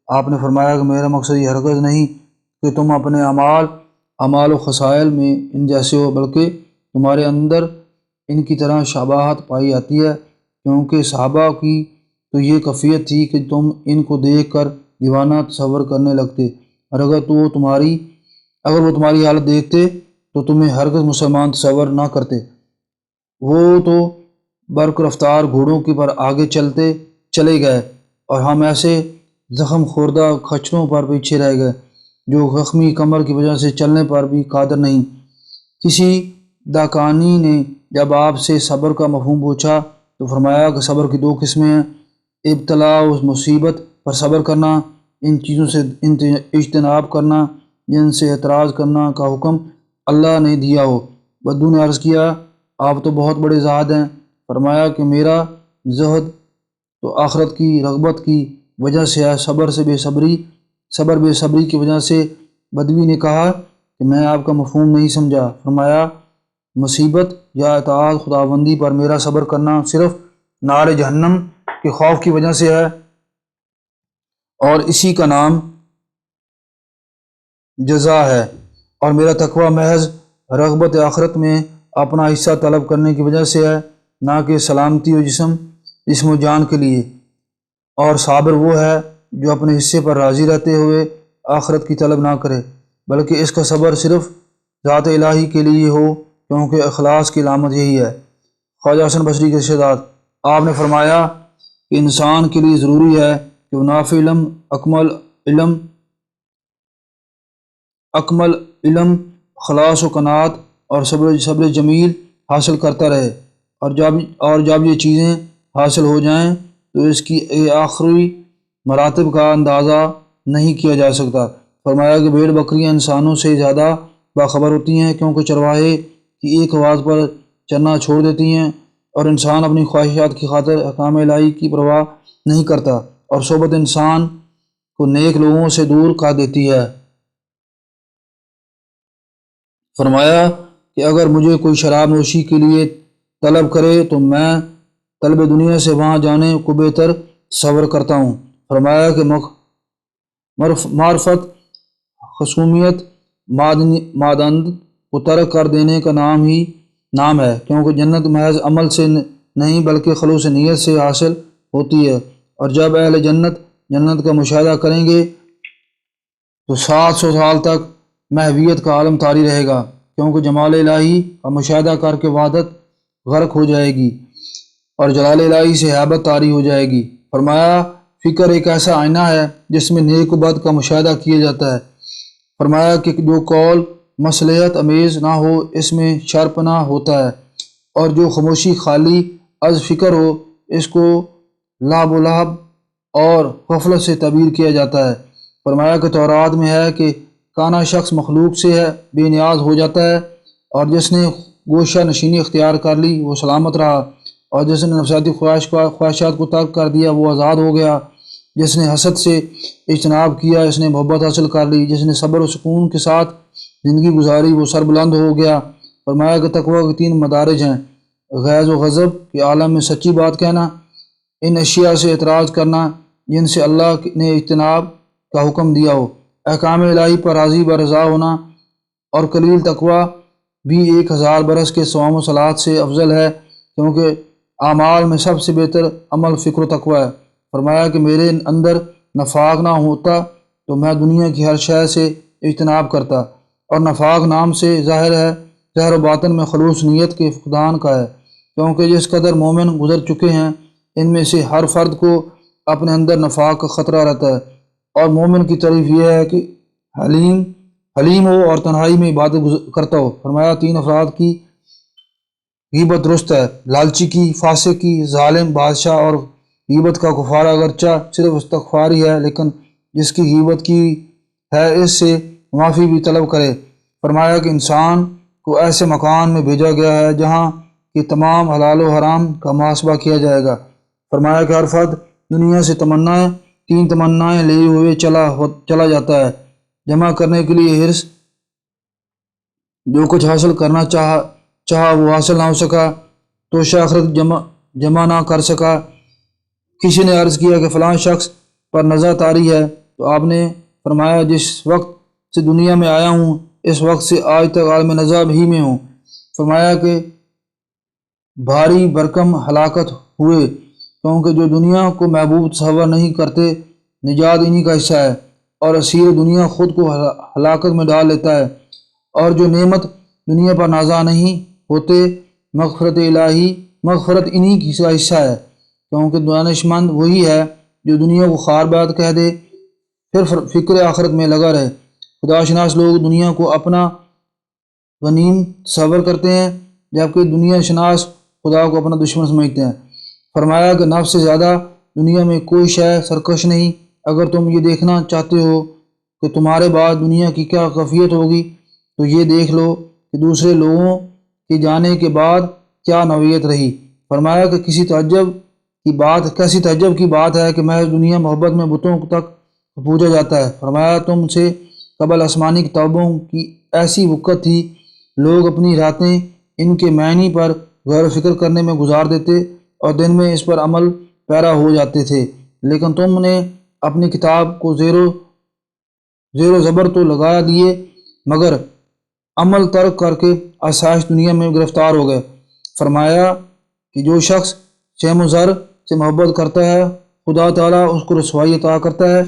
آپ نے فرمایا کہ میرا مقصد یہ ہرگز نہیں کہ تم اپنے اعمال و خصائل میں ان جیسے ہو، بلکہ تمہارے اندر ان کی طرح شباہت پائی جاتی ہے کیونکہ صحابہ کی تو یہ کیفیت تھی کہ تم ان کو دیکھ کر دیوانہ تصور کرنے لگتے، اور اگر وہ تمہاری حالت دیکھتے تو تمہیں ہرگز مسلمان تصور نہ کرتے۔ وہ تو برق رفتار گھوڑوں کے پر آگے چلے گئے، اور ہم ایسے زخم خوردہ کھچروں پر پیچھے رہ گئے جو زخمی کمر کی وجہ سے چلنے پر بھی قادر نہیں۔ کسی داکانی نے جب آپ سے صبر کا مفہوم پوچھا تو فرمایا کہ صبر کی دو قسمیں ہیں، ابتلا و مصیبت پر صبر کرنا، ان چیزوں سے اجتناب کرنا جن سے اعتراض کرنا کا حکم اللہ نے دیا ہو۔ بدو نے عرض کیا، آپ تو بہت بڑے زاہد ہیں۔ فرمایا کہ میرا زہد تو آخرت کی رغبت کی وجہ سے ہے، صبر بے صبری کی وجہ سے۔ بدوی نے کہا کہ میں آپ کا مفہوم نہیں سمجھا۔ فرمایا مصیبت یا اطاعت خداوندی پر میرا صبر کرنا صرف نار جہنم کے خوف کی وجہ سے ہے، اور اسی کا نام جزا ہے، اور میرا تقویٰ محض رغبت آخرت میں اپنا حصہ طلب کرنے کی وجہ سے ہے، نہ کہ سلامتی و جسم و جان کے لیے۔ اور صابر وہ ہے جو اپنے حصے پر راضی رہتے ہوئے آخرت کی طلب نہ کرے، بلکہ اس کا صبر صرف ذات الہی کے لیے ہو، کیونکہ اخلاص کی علامت یہی ہے۔ خواجہ حسن بصری کے ارشادات۔ آپ نے فرمایا کہ انسان کے لیے ضروری ہے کہ وہ نافع علم، اکمل علم، خلاص و قناعت اور صبر جمیل حاصل کرتا رہے، اور جب یہ چیزیں حاصل ہو جائیں تو اس کی آخری مراتب کا اندازہ نہیں کیا جا سکتا۔ فرمایا کہ بھیڑ بکریاں انسانوں سے زیادہ باخبر ہوتی ہیں، کیونکہ چرواہے کی ایک آواز پر چرنا چھوڑ دیتی ہیں، اور انسان اپنی خواہشات کی خاطر احکام الہی کی پرواہ نہیں کرتا، اور صحبت انسان کو نیک لوگوں سے دور کر دیتی ہے۔ فرمایا کہ اگر مجھے کوئی شراب نوشی کے لیے طلب کرے تو میں طلب دنیا سے وہاں جانے کو بہتر تصور کرتا ہوں۔ فرمایا کہ معرفت، خصومیت، مادند کو ترک کر دینے کا نام ہے، کیونکہ جنت محض عمل سے نہیں بلکہ خلوص نیت سے حاصل ہوتی ہے، اور جب اہل جنت کا مشاہدہ کریں گے تو 700 سال تک محویت کا عالم طاری رہے گا، کیونکہ جمال الہی کا مشاہدہ کر کے وحدت غرق ہو جائے گی اور جلال الہی سے ہیبت طاری ہو جائے گی۔ فرمایا فکر ایک ایسا آئینہ ہے جس میں نیک و بد کا مشاہدہ کیا جاتا ہے۔ فرمایا کہ جو قول مصلحت امیز نہ ہو اس میں شر پناہ ہوتا ہے، اور جو خاموشی خالی از فکر ہو اس کو لعب و لہب اور غفلت سے تعبیر کیا جاتا ہے۔ فرمایا کہ تورات میں ہے کہ کانا شخص مخلوق سے ہے بے نیاز ہو جاتا ہے، اور جس نے گوشہ نشینی اختیار کر لی وہ سلامت رہا، اور جس نے نفسیاتی خواہشات کو ترک کر دیا وہ آزاد ہو گیا، جس نے حسد سے اجتناب کیا اس نے محبت حاصل کر لی، جس نے صبر و سکون کے ساتھ زندگی گزاری وہ سربلند ہو گیا۔ فرمایا کہ تقویٰ کے 3 مدارج ہیں، غیظ و غضب کے عالم میں سچی بات کہنا، ان اشیاء سے اعتراض کرنا جن سے اللہ نے اجتناب کا حکم دیا ہو، احکام الہی پر راضی برضا ہونا، اور قلیل تقویٰ بھی 1000 برس کے صوم و صلات سے افضل ہے، کیونکہ اعمال میں سب سے بہتر عمل فکر و تقویٰ ہے۔ فرمایا کہ میرے اندر نفاق نہ ہوتا تو میں دنیا کی ہر شے سے اجتناب کرتا، اور نفاق نام سے ظاہر و باطن میں خلوص نیت کے فقدان کا ہے، کیونکہ جس قدر مومن گزر چکے ہیں ان میں سے ہر فرد کو اپنے اندر نفاق کا خطرہ رہتا ہے، اور مومن کی تعریف یہ ہے کہ حلیم ہو اور تنہائی میں عبادت کرتا ہو۔ فرمایا 3 افراد کی غیبت درست ہے، لالچی کی، فاسق کی، ظالم بادشاہ اور غیبت کا کفار اگرچہ صرف استغفار ہی ہے، لیکن جس کی غیبت کی ہے اس سے معافی بھی طلب کرے۔ فرمایا کہ انسان کو ایسے مکان میں بھیجا گیا ہے جہاں کہ تمام حلال و حرام کا محاسبہ کیا جائے گا۔ فرمایا کہ ہر فرد دنیا سے 3 تمنائیں لے ہوئے چلا جاتا ہے، جمع کرنے کے لیے حرص، جو کچھ حاصل کرنا چاہا وہ حاصل نہ ہو سکا، توشہ آخرت جمع نہ کر سکا۔ کسی نے عرض کیا کہ فلاں شخص پر نزع طاری ہے، تو آپ نے فرمایا جس وقت سے دنیا میں آیا ہوں اس وقت سے آج تک عالم نزع ہی میں ہوں۔ فرمایا کہ بھاری بھرکم ہلاکت ہوئے، کیونکہ جو دنیا کو محبوب تصور نہیں کرتے نجات انہی کا حصہ ہے، اور اسیر دنیا خود کو ہلاکت میں ڈال لیتا ہے، اور جو نعمت دنیا پر نازل نہیں ہوتے مغفرت الہی مغفرت انہی کا حصہ ہے، کیونکہ دانش مند وہی ہے جو دنیا کو خار باد کہہ دے پھر فکر آخرت میں لگا رہے۔ خدا شناس لوگ دنیا کو اپنا غنیم تصور کرتے ہیں، جبکہ دنیا شناس خدا کو اپنا دشمن سمجھتے ہیں۔ فرمایا کہ نفس سے زیادہ دنیا میں کوئی شے سرکش نہیں۔ اگر تم یہ دیکھنا چاہتے ہو کہ تمہارے بعد دنیا کی کیا کیفیت ہوگی تو یہ دیکھ لو کہ دوسرے لوگوں کے جانے کے بعد کیا نوعیت رہی۔ فرمایا کہ کیسی تعجب کی بات ہے کہ محض دنیا محبت میں بتوں تک پوجا جاتا ہے۔ فرمایا تم سے قبل آسمانی کتابوں کی ایسی وقت تھی، لوگ اپنی راتیں ان کے معنی پر غور و فکر کرنے میں گزار دیتے اور دن میں اس پر عمل پیرا ہو جاتے تھے، لیکن تم نے اپنی کتاب کو زیر و زبر تو لگا دیے مگر عمل ترک کر کے آسائش دنیا میں گرفتار ہو گئے۔ فرمایا کہ جو شخص شیم و زر سے محبت کرتا ہے خدا تعالیٰ اس کو رسوائی عطا کرتا ہے۔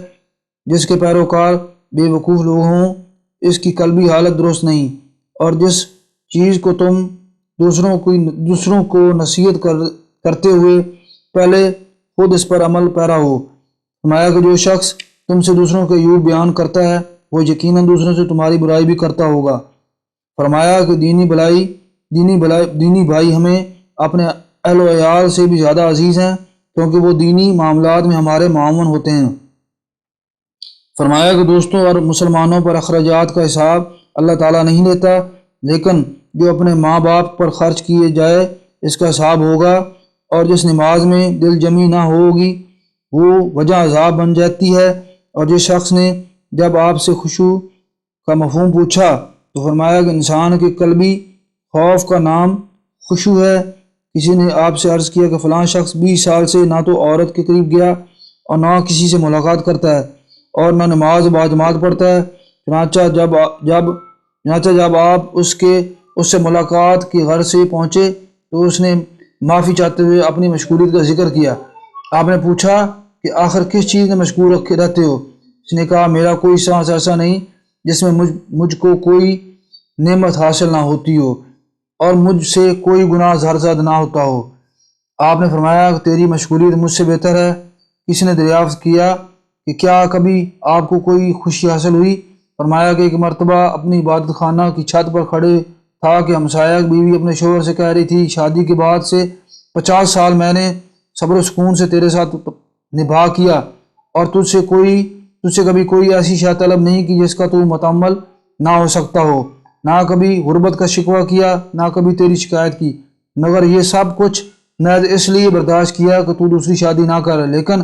جس کے پیروکار بے وقوف لوگ ہوں اس کی قلبی حالت درست نہیں، اور جس چیز کو تم دوسروں کو نصیحت کرتے ہوئے پہلے خود اس پر عمل پیرا ہو۔ فرمایا کہ جو شخص تم سے دوسروں کے عیوب بیان کرتا ہے وہ یقیناً دوسروں سے تمہاری برائی بھی کرتا ہوگا۔ فرمایا کہ دینی بھائی ہمیں اپنے اہل و عیال سے بھی زیادہ عزیز ہیں، کیونکہ وہ دینی معاملات میں ہمارے معاون ہوتے ہیں۔ فرمایا کہ دوستوں اور مسلمانوں پر اخراجات کا حساب اللہ تعالیٰ نہیں لیتا، لیکن جو اپنے ماں باپ پر خرچ کیے جائے اس کا حساب ہوگا، اور جس نماز میں دل جمی نہ ہوگی وہ وجہ عذاب بن جاتی ہے۔ اور جس شخص نے جب آپ سے خشوع کا مفہوم پوچھا تو فرمایا کہ انسان کے قلبی خوف کا نام خشوع ہے۔ کسی نے آپ سے عرض کیا کہ فلاں شخص 20 سال سے نہ تو عورت کے قریب گیا اور نہ کسی سے ملاقات کرتا ہے اور نہ نماز باجماعت پڑھتا ہے۔ چنانچہ جب آپ اس سے ملاقات کی غرض سے پہنچے تو اس نے معافی چاہتے ہوئے اپنی مشغولیت کا ذکر کیا۔ آپ نے پوچھا کہ آخر کس چیز میں مشغول رہتے ہو؟ اس نے کہا میرا کوئی سانس ایسا نہیں جس میں مجھ کو کوئی نعمت حاصل نہ ہوتی ہو اور مجھ سے کوئی گناہ زرزد نہ ہوتا ہو۔ آپ نے فرمایا کہ تیری مشغولیت مجھ سے بہتر ہے۔ کسی نے دریافت کیا کہ کیا کبھی آپ کو کوئی خوشی حاصل ہوئی؟ فرمایا کہ ایک مرتبہ اپنی عبادت خانہ کی چھت پر کھڑے تھا کہ ہمسایہ بیوی اپنے شوہر سے کہہ رہی تھی شادی کے بعد سے 50 سال میں نے صبر و سکون سے تیرے ساتھ نبھا کیا اور تجھ سے کبھی کوئی ایسی شے طلب نہیں کی جس کا تو متحمل نہ ہو سکتا ہو، نہ کبھی غربت کا شکوہ کیا، نہ کبھی تیری شکایت کی، مگر یہ سب کچھ میں اس لیے برداشت کیا کہ تو دوسری شادی نہ کر، لیکن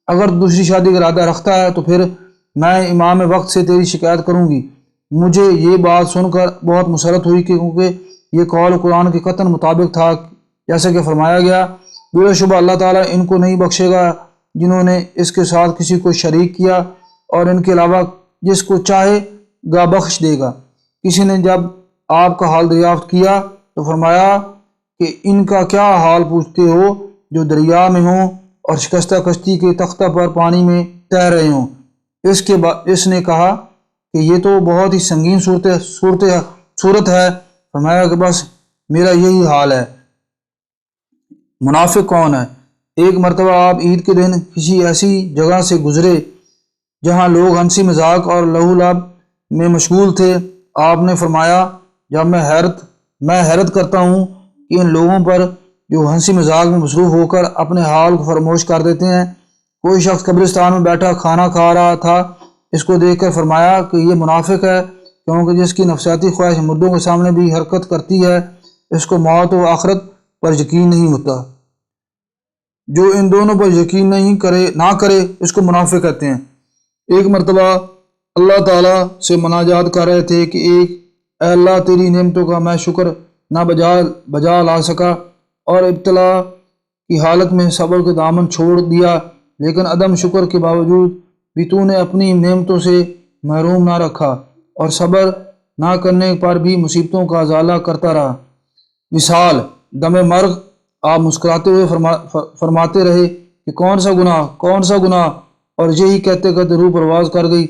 اگر دوسری شادی کا ارادہ رکھتا ہے تو پھر میں امام وقت سے تیری شکایت کروں گی۔ مجھے یہ بات سن کر بہت مسرت ہوئی کیونکہ یہ قول قرآن کے قطعاً مطابق تھا، جیسا کہ فرمایا گیا بلا شبہ اللہ تعالیٰ ان کو نہیں بخشے گا جنہوں نے اس کے ساتھ کسی کو شریک کیا، اور ان کے علاوہ جس کو چاہے گا بخش دے گا۔ کسی نے جب آپ کا حال دریافت کیا تو فرمایا کہ ان کا کیا حال پوچھتے ہو جو دریا میں ہوں اور شکستہ کشتی کے تختہ پر پانی میں تیر رہے ہوں؟ اس نے کہا کہ یہ تو بہت ہی سنگین صورت ہے۔ فرمایا کہ بس میرا یہی حال ہے۔ منافق کون ہے؟ ایک مرتبہ آپ عید کے دن کسی ایسی جگہ سے گزرے جہاں لوگ ہنسی مذاق اور لہو لعب میں مشغول تھے۔ آپ نے فرمایا جب میں حیرت کرتا ہوں کہ ان لوگوں پر جو ہنسی مذاق میں مصروف ہو کر اپنے حال کو فراموش کر دیتے ہیں۔ کوئی شخص قبرستان میں بیٹھا کھانا کھا رہا تھا، اس کو دیکھ کر فرمایا کہ یہ منافق ہے، کیونکہ جس کی نفسیاتی خواہش مردوں کے سامنے بھی حرکت کرتی ہے اس کو موت و آخرت پر یقین نہیں ہوتا۔ جو ان دونوں پر یقین نہ کرے اس کو منافق کہتے ہیں۔ ایک مرتبہ اللہ تعالیٰ سے مناجات کر رہے تھے کہ اے اللہ تیری نعمتوں کا میں شکر نہ بجا لا سکا اور ابتلا کی حالت میں صبر کے دامن چھوڑ دیا، لیکن عدم شکر کے باوجود بھی تو نے اپنی نعمتوں سے محروم نہ رکھا اور صبر نہ کرنے پر بھی مصیبتوں کا ازالہ کرتا رہا۔ مثال دم مرگ آپ مسکراتے ہوئے فرماتے رہے کہ کون سا گناہ، کون سا گناہ، اور یہی کہتے کہتے روح پرواز کر گئی۔